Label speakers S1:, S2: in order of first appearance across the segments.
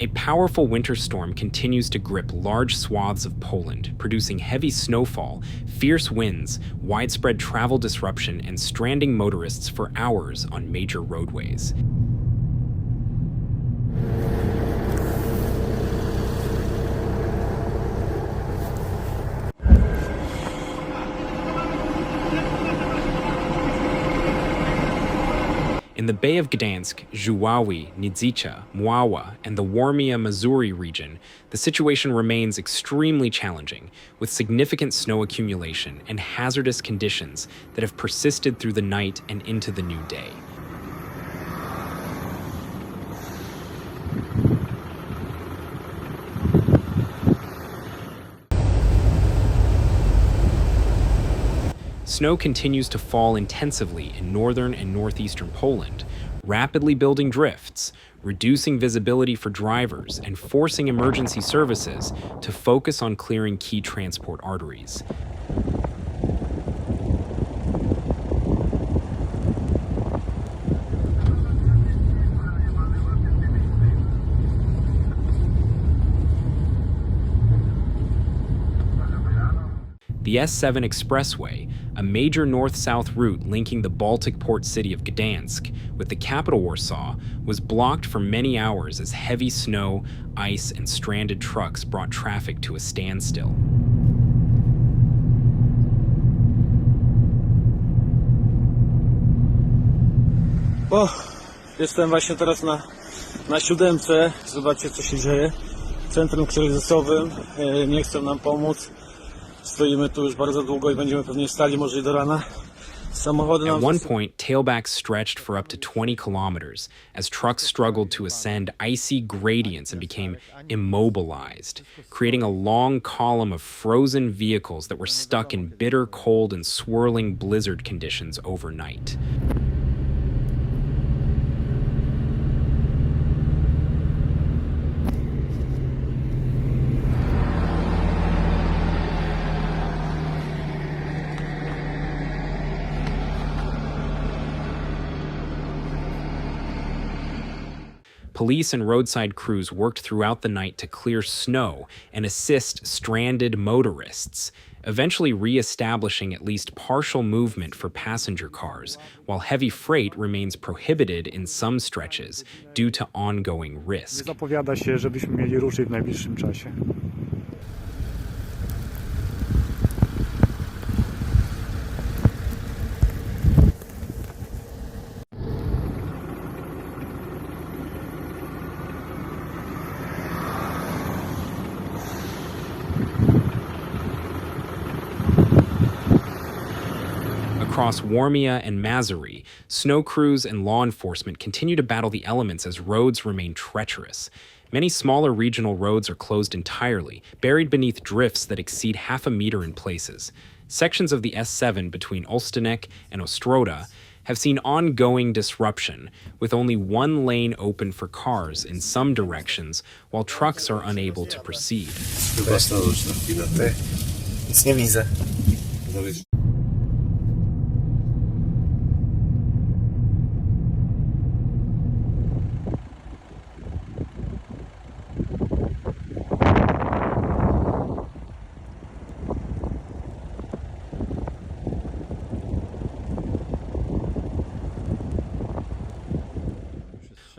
S1: A powerful winter storm continues to grip large swaths of Poland, producing heavy snowfall, fierce winds, widespread travel disruption, and stranding motorists for hours on major roadways. In the Bay of Gdańsk, Żuławy, Nidzica, Mława, and the Warmia-Mazury region, the situation remains extremely challenging, with significant snow accumulation and hazardous conditions that have persisted through the night and into the new day. Snow continues to fall intensively in northern and northeastern Poland, rapidly building drifts, reducing visibility for drivers, and forcing emergency services to focus on clearing key transport arteries. The S7 Expressway, a major north-south route linking the Baltic port city of Gdańsk with the capital Warsaw, was blocked for many hours as heavy snow, ice, and stranded trucks brought traffic to a standstill.
S2: Jestem właśnie teraz na siódemce. Zobaczcie, co się dzieje. Centrum kryzysowym. Nie chcą nam pomóc. Stoimy tu już bardzo długo I będziemy pewnie stali może I do rana.
S1: At one point, tailbacks stretched for up to 20 kilometers as trucks struggled to ascend icy gradients and became immobilized, creating a long column of frozen vehicles that were stuck in bitter cold and swirling blizzard conditions overnight. Police and roadside crews worked throughout the night to clear snow and assist stranded motorists, eventually re-establishing at least partial movement for passenger cars, while heavy freight remains prohibited in some stretches due to ongoing risk.
S3: Zapowiada się, żebyśmy mieli ruszyć w najbliższym czasie.
S1: Across Warmia and Mazury, snow crews and law enforcement continue to battle the elements as roads remain treacherous. Many smaller regional roads are closed entirely, buried beneath drifts that exceed half a meter in places. Sections of the S7 between Olsztynek and Ostroda have seen ongoing disruption, with only one lane open for cars in some directions, while trucks are unable to proceed.
S2: Nic nie widzę.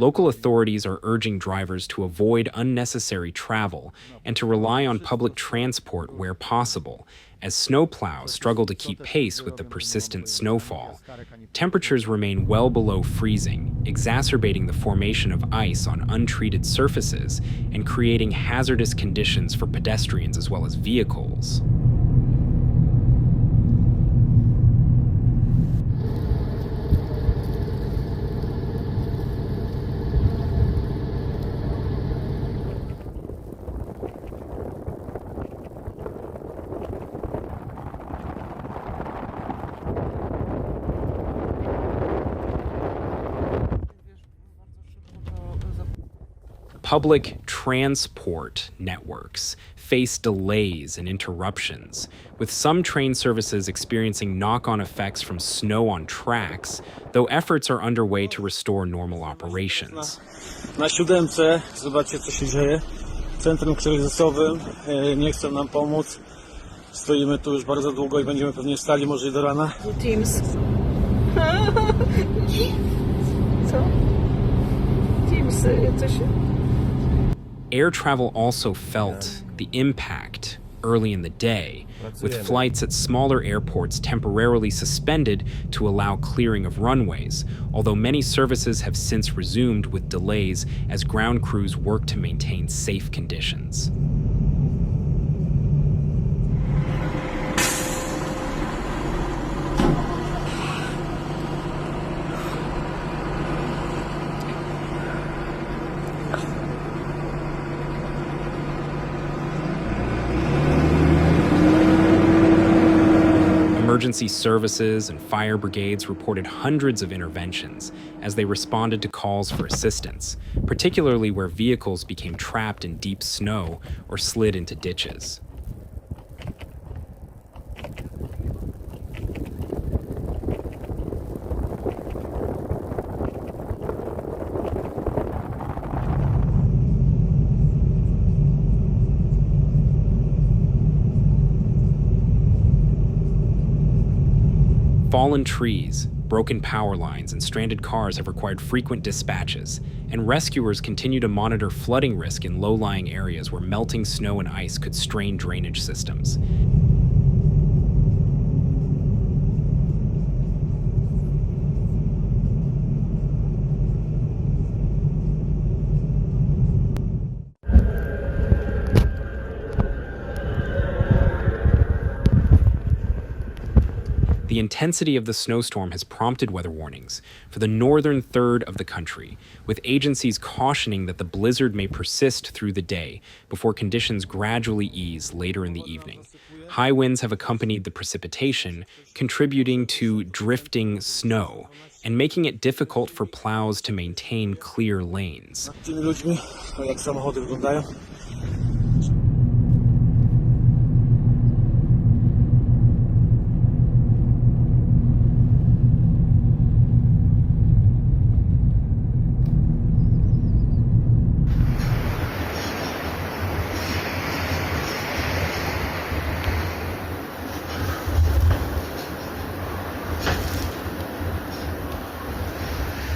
S1: Local authorities are urging drivers to avoid unnecessary travel and to rely on public transport where possible, as snowplows struggle to keep pace with the persistent snowfall. Temperatures remain well below freezing, exacerbating the formation of ice on untreated surfaces and creating hazardous conditions for pedestrians as well as vehicles. Public transport networks face delays and interruptions, with some train services experiencing knock-on effects from snow on tracks, though efforts are underway to restore normal operations.
S2: Na siódemce, zobaczcie co się dzieje. W centrum kryzysowym nie chcą nam pomóc. Stoimy tu już bardzo długo i będziemy pewnie stali może i do rana.
S4: Teams. Co? Teams, coś...
S1: Air travel also felt the impact early in the day, with flights at smaller airports temporarily suspended to allow clearing of runways, although many services have since resumed with delays as ground crews work to maintain safe conditions. Emergency services and fire brigades reported hundreds of interventions as they responded to calls for assistance, particularly where vehicles became trapped in deep snow or slid into ditches. Fallen trees, broken power lines, and stranded cars have required frequent dispatches, and rescuers continue to monitor flooding risk in low-lying areas where melting snow and ice could strain drainage systems. The intensity of the snowstorm has prompted weather warnings for the northern third of the country, with agencies cautioning that the blizzard may persist through the day before conditions gradually ease later in the evening. High winds have accompanied the precipitation, contributing to drifting snow and making it difficult for plows to maintain clear lanes.
S2: Tymi ludźmi, jak samochody wyglądają.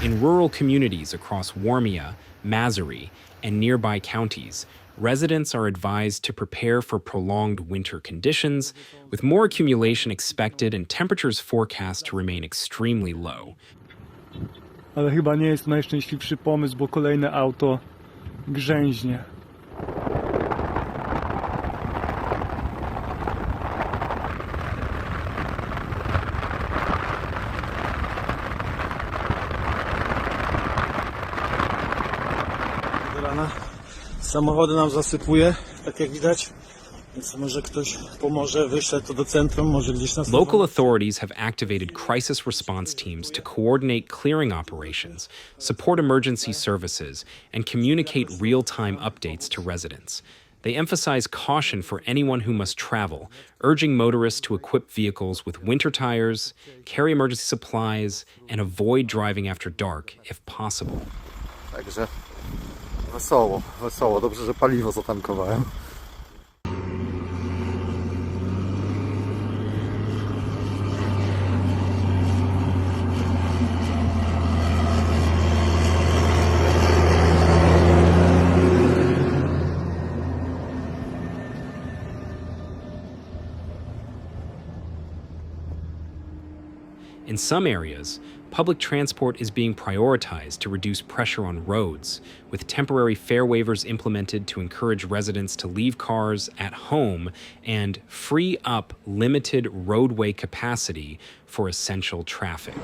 S1: In rural communities across Warmia-Mazury and nearby counties, residents are advised to prepare for prolonged winter conditions, with more accumulation expected and temperatures forecast to remain extremely low.
S3: Ale chyba nie jest to najszczęśliwszy pomysł, bo kolejne auto grzęźnie.
S2: Samochody nam zasypuje, tak jak widać, więc może ktoś pomoże, wyśle to do centrum, może gdzieś na...
S1: Local authorities have activated crisis response teams to coordinate clearing operations, support emergency services, and communicate real-time updates to residents. They emphasize caution for anyone who must travel, urging motorists to equip vehicles with winter tires, carry emergency supplies, and avoid driving after dark if possible.
S5: Także wesoło, wesoło. Dobrze, że paliwo zatankowałem.
S1: In some areas, public transport is being prioritized to reduce pressure on roads, with temporary fare waivers implemented to encourage residents to leave cars at home and free up limited roadway capacity for essential traffic.